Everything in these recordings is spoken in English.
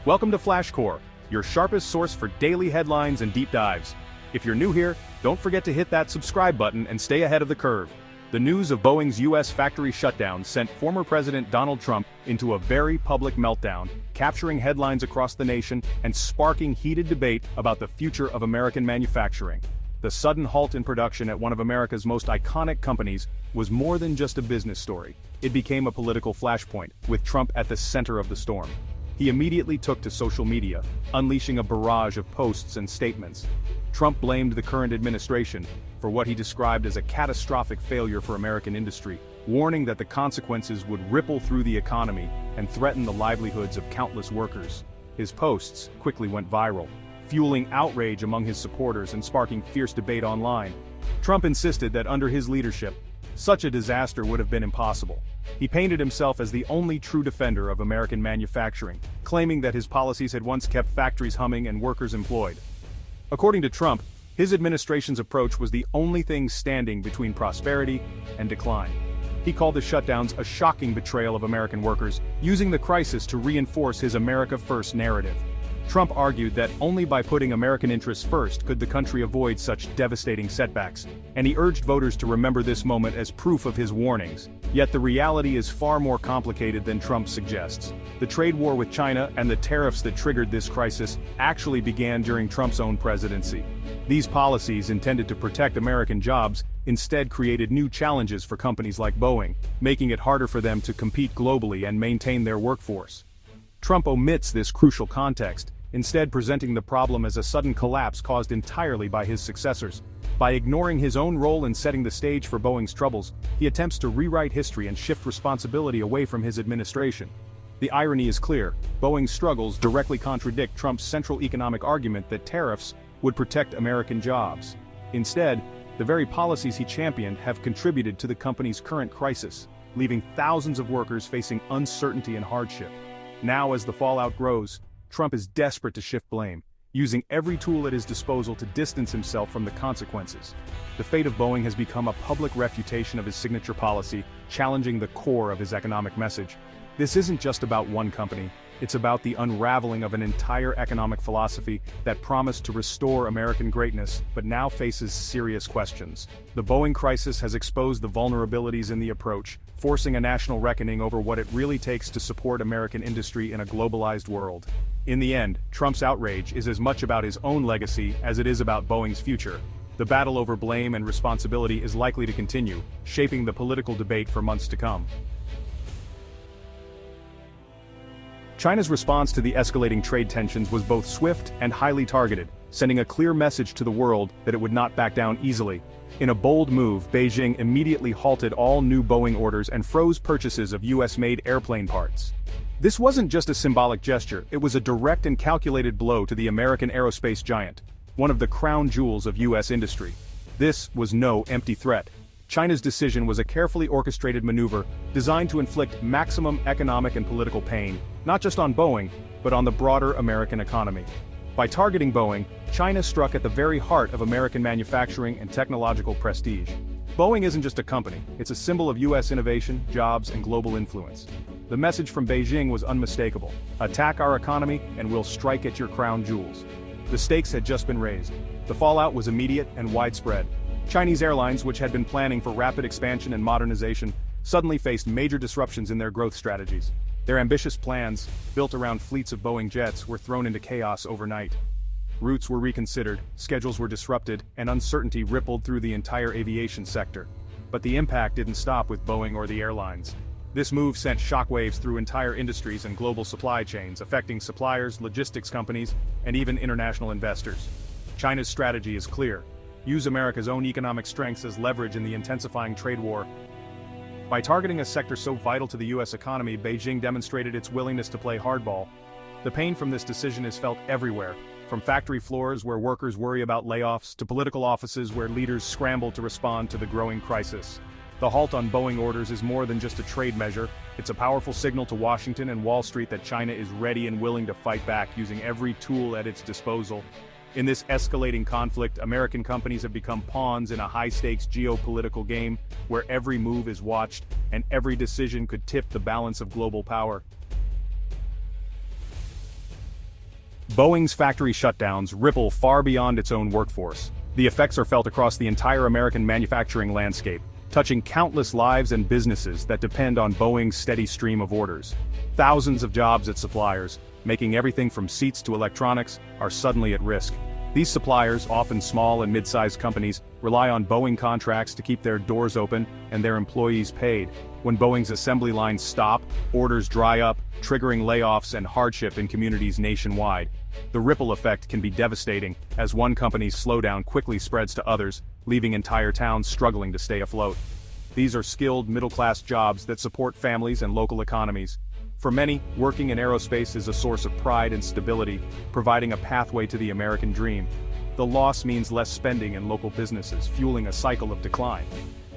Welcome to FlashCore, your sharpest source for daily headlines and deep dives. If you're new here, don't forget to hit that subscribe button and stay ahead of the curve. The news of Boeing's U.S. factory shutdown sent former President Donald Trump into a very public meltdown, capturing headlines across the nation and sparking heated debate about the future of American manufacturing. The sudden halt in production at one of America's most iconic companies was more than just a business story. It became a political flashpoint, with Trump at the center of the storm. He immediately took to social media, unleashing a barrage of posts and statements. Trump blamed the current administration for what he described as a catastrophic failure for American industry, warning that the consequences would ripple through the economy and threaten the livelihoods of countless workers. His posts quickly went viral, fueling outrage among his supporters and sparking fierce debate online. Trump insisted that under his leadership, such a disaster would have been impossible. He painted himself as the only true defender of American manufacturing, claiming that his policies had once kept factories humming and workers employed. According to Trump, his administration's approach was the only thing standing between prosperity and decline. He called the shutdowns a shocking betrayal of American workers, using the crisis to reinforce his America First narrative. Trump argued that only by putting American interests first could the country avoid such devastating setbacks, and he urged voters to remember this moment as proof of his warnings. Yet the reality is far more complicated than Trump suggests. The trade war with China and the tariffs that triggered this crisis actually began during Trump's own presidency. These policies, intended to protect American jobs, instead created new challenges for companies like Boeing, making it harder for them to compete globally and maintain their workforce. Trump omits this crucial context, instead presenting the problem as a sudden collapse caused entirely by his successors. By ignoring his own role in setting the stage for Boeing's troubles, he attempts to rewrite history and shift responsibility away from his administration. The irony is clear: Boeing's struggles directly contradict Trump's central economic argument that tariffs would protect American jobs. Instead, the very policies he championed have contributed to the company's current crisis, leaving thousands of workers facing uncertainty and hardship. Now, as the fallout grows, Trump is desperate to shift blame, using every tool at his disposal to distance himself from the consequences. The fate of Boeing has become a public refutation of his signature policy, challenging the core of his economic message. This isn't just about one company, it's about the unraveling of an entire economic philosophy that promised to restore American greatness, but now faces serious questions. The Boeing crisis has exposed the vulnerabilities in the approach, forcing a national reckoning over what it really takes to support American industry in a globalized world. In the end, Trump's outrage is as much about his own legacy as it is about Boeing's future. The battle over blame and responsibility is likely to continue, shaping the political debate for months to come. China's response to the escalating trade tensions was both swift and highly targeted, sending a clear message to the world that it would not back down easily. In a bold move, Beijing immediately halted all new Boeing orders and froze purchases of US-made airplane parts. This wasn't just a symbolic gesture, it was a direct and calculated blow to the American aerospace giant, one of the crown jewels of US industry. This was no empty threat. China's decision was a carefully orchestrated maneuver designed to inflict maximum economic and political pain, not just on Boeing, but on the broader American economy. By targeting Boeing, China struck at the very heart of American manufacturing and technological prestige. Boeing isn't just a company, it's a symbol of US innovation, jobs, and global influence. The message from Beijing was unmistakable: attack our economy and we'll strike at your crown jewels. The stakes had just been raised. The fallout was immediate and widespread. Chinese airlines, which had been planning for rapid expansion and modernization, suddenly faced major disruptions in their growth strategies. Their ambitious plans, built around fleets of Boeing jets, were thrown into chaos overnight. Routes were reconsidered, schedules were disrupted, and uncertainty rippled through the entire aviation sector. But the impact didn't stop with Boeing or the airlines. This move sent shockwaves through entire industries and global supply chains, affecting suppliers, logistics companies, and even international investors. China's strategy is clear: use America's own economic strengths as leverage in the intensifying trade war. By targeting a sector so vital to the US economy, Beijing demonstrated its willingness to play hardball. The pain from this decision is felt everywhere, from factory floors where workers worry about layoffs to political offices where leaders scramble to respond to the growing crisis. The halt on Boeing orders is more than just a trade measure, it's a powerful signal to Washington and Wall Street that China is ready and willing to fight back using every tool at its disposal. In this escalating conflict, American companies have become pawns in a high-stakes geopolitical game where every move is watched and every decision could tip the balance of global power. Boeing's factory shutdowns ripple far beyond its own workforce. The effects are felt across the entire American manufacturing landscape, touching countless lives and businesses that depend on Boeing's steady stream of orders. Thousands of jobs at suppliers, making everything from seats to electronics, are suddenly at risk. These suppliers, often small and mid-sized companies, rely on Boeing contracts to keep their doors open and their employees paid. When Boeing's assembly lines stop, orders dry up, triggering layoffs and hardship in communities nationwide. The ripple effect can be devastating, as one company's slowdown quickly spreads to others, leaving entire towns struggling to stay afloat. These are skilled middle-class jobs that support families and local economies. For many, working in aerospace is a source of pride and stability, providing a pathway to the American dream. The loss means less spending in local businesses, fueling a cycle of decline.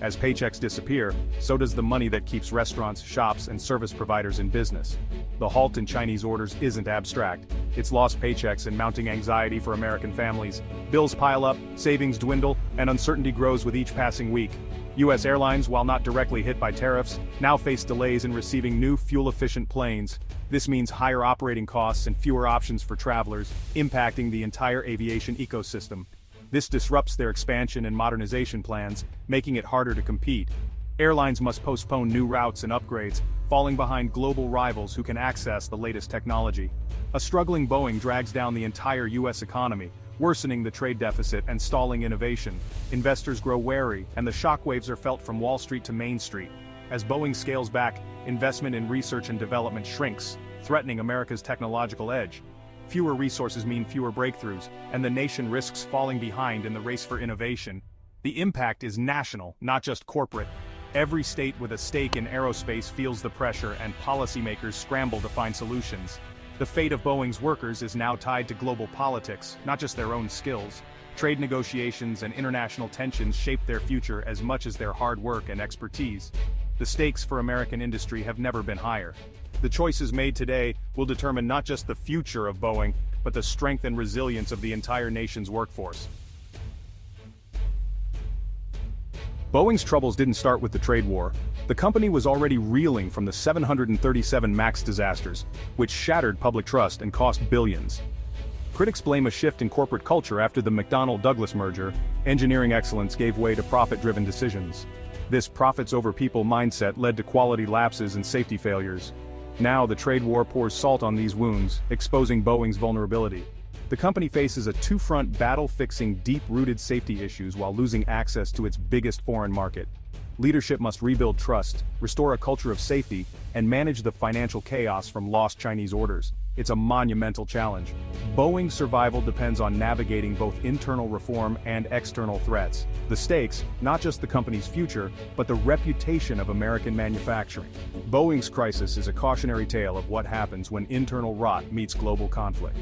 As paychecks disappear, so does the money that keeps restaurants, shops, and service providers in business. The halt in Chinese orders isn't abstract. It's lost paychecks and mounting anxiety for American families. Bills pile up, savings dwindle, and uncertainty grows with each passing week. U.S. airlines, while not directly hit by tariffs, now face delays in receiving new fuel-efficient planes. This means higher operating costs and fewer options for travelers, impacting the entire aviation ecosystem. This disrupts their expansion and modernization plans, making it harder to compete. Airlines must postpone new routes and upgrades, falling behind global rivals who can access the latest technology. A struggling Boeing drags down the entire U.S. economy, worsening the trade deficit and stalling innovation. Investors grow wary, and the shockwaves are felt from Wall Street to Main Street. As Boeing scales back, investment in research and development shrinks, threatening America's technological edge. Fewer resources mean fewer breakthroughs, and the nation risks falling behind in the race for innovation. The impact is national, not just corporate. Every state with a stake in aerospace feels the pressure, and policymakers scramble to find solutions. The fate of Boeing's workers is now tied to global politics, not just their own skills. Trade negotiations and international tensions shape their future as much as their hard work and expertise. The stakes for American industry have never been higher. The choices made today will determine not just the future of Boeing, but the strength and resilience of the entire nation's workforce. Boeing's troubles didn't start with the trade war. The company was already reeling from the 737 MAX disasters, which shattered public trust and cost billions. Critics blame a shift in corporate culture after the McDonnell-Douglas merger. Engineering excellence gave way to profit-driven decisions. This profits-over-people mindset led to quality lapses and safety failures. Now the trade war pours salt on these wounds, exposing Boeing's vulnerability. The company faces a two-front battle fixing deep-rooted safety issues while losing access to its biggest foreign market. Leadership must rebuild trust, restore a culture of safety, and manage the financial chaos from lost Chinese orders. It's a monumental challenge. Boeing's survival depends on navigating both internal reform and external threats. The stakes, not just the company's future, but the reputation of American manufacturing. Boeing's crisis is a cautionary tale of what happens when internal rot meets global conflict.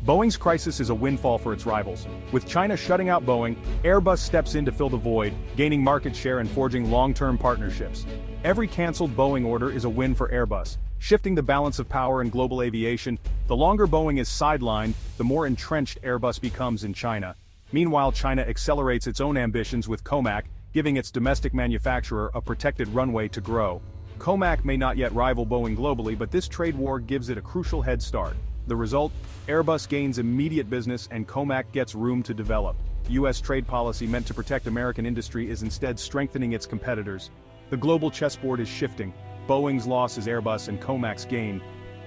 Boeing's crisis is a windfall for its rivals. With China shutting out Boeing, Airbus steps in to fill the void, gaining market share and forging long-term partnerships. Every canceled Boeing order is a win for Airbus, shifting the balance of power in global aviation. The longer Boeing is sidelined, the more entrenched Airbus becomes in China. Meanwhile, China accelerates its own ambitions with COMAC, giving its domestic manufacturer a protected runway to grow. COMAC may not yet rival Boeing globally, but this trade war gives it a crucial head start. The result? Airbus gains immediate business and COMAC gets room to develop. U.S. trade policy meant to protect American industry is instead strengthening its competitors. The global chessboard is shifting. Boeing's loss is Airbus and COMAC's gain.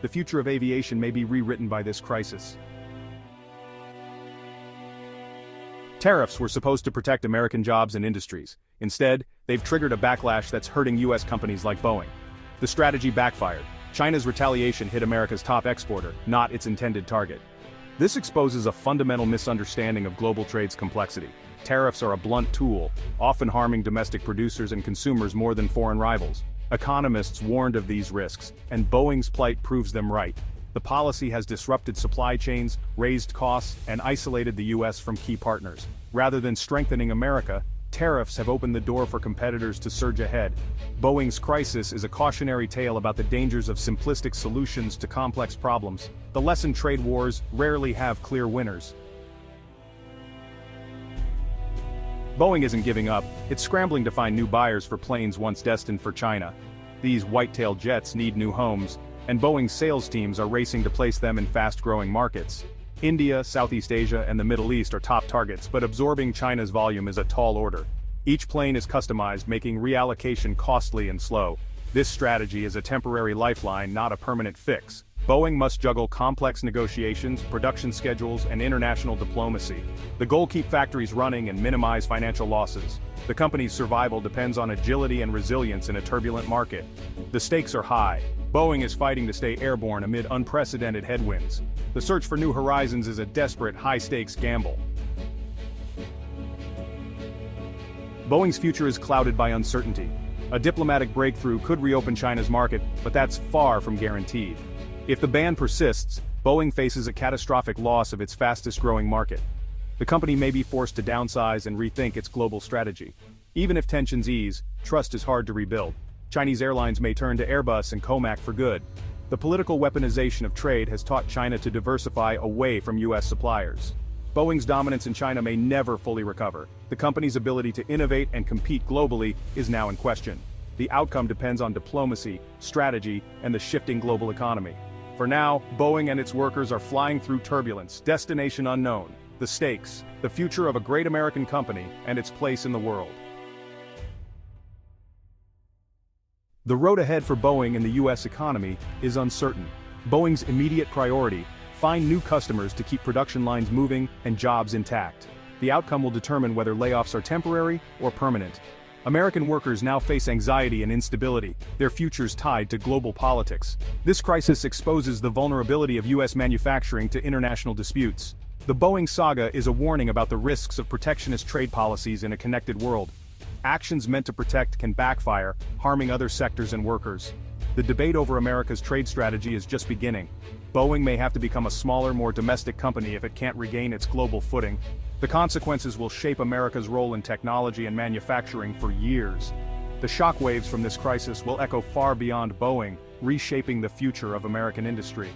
The future of aviation may be rewritten by this crisis. Tariffs were supposed to protect American jobs and industries. Instead, they've triggered a backlash that's hurting U.S. companies like Boeing. The strategy backfired. China's retaliation hit America's top exporter, not its intended target. This exposes a fundamental misunderstanding of global trade's complexity. Tariffs are a blunt tool, often harming domestic producers and consumers more than foreign rivals. Economists warned of these risks, and Boeing's plight proves them right. The policy has disrupted supply chains, raised costs, and isolated the U.S. from key partners. Rather than strengthening America, tariffs have opened the door for competitors to surge ahead. Boeing's crisis is a cautionary tale about the dangers of simplistic solutions to complex problems. The lesson: trade wars rarely have clear winners. Boeing isn't giving up, it's scrambling to find new buyers for planes once destined for China. These white-tailed jets need new homes, and Boeing's sales teams are racing to place them in fast-growing markets. India, Southeast Asia, and the Middle East are top targets, but absorbing China's volume is a tall order. Each plane is customized, making reallocation costly and slow. This strategy is a temporary lifeline, not a permanent fix. Boeing must juggle complex negotiations, production schedules, and international diplomacy. The goal: keep factories running and minimize financial losses. The company's survival depends on agility and resilience in a turbulent market. The stakes are high. Boeing is fighting to stay airborne amid unprecedented headwinds. The search for new horizons is a desperate, high-stakes gamble. Boeing's future is clouded by uncertainty. A diplomatic breakthrough could reopen China's market, but that's far from guaranteed. If the ban persists, Boeing faces a catastrophic loss of its fastest-growing market. The company may be forced to downsize and rethink its global strategy. Even if tensions ease, trust is hard to rebuild. Chinese airlines may turn to Airbus and Comac for good. The political weaponization of trade has taught China to diversify away from U.S. suppliers. Boeing's dominance in China may never fully recover. The company's ability to innovate and compete globally is now in question. The outcome depends on diplomacy, strategy, and the shifting global economy. For now, Boeing and its workers are flying through turbulence, destination unknown. The stakes, the future of a great American company, and its place in the world. The road ahead for Boeing and the U.S. economy is uncertain. Boeing's immediate priority: find new customers to keep production lines moving and jobs intact. The outcome will determine whether layoffs are temporary or permanent. American workers now face anxiety and instability, their futures tied to global politics. This crisis exposes the vulnerability of U.S. manufacturing to international disputes. The Boeing saga is a warning about the risks of protectionist trade policies in a connected world. Actions meant to protect can backfire, harming other sectors and workers. The debate over America's trade strategy is just beginning. Boeing may have to become a smaller, more domestic company if it can't regain its global footing. The consequences will shape America's role in technology and manufacturing for years. The shockwaves from this crisis will echo far beyond Boeing, reshaping the future of American industry.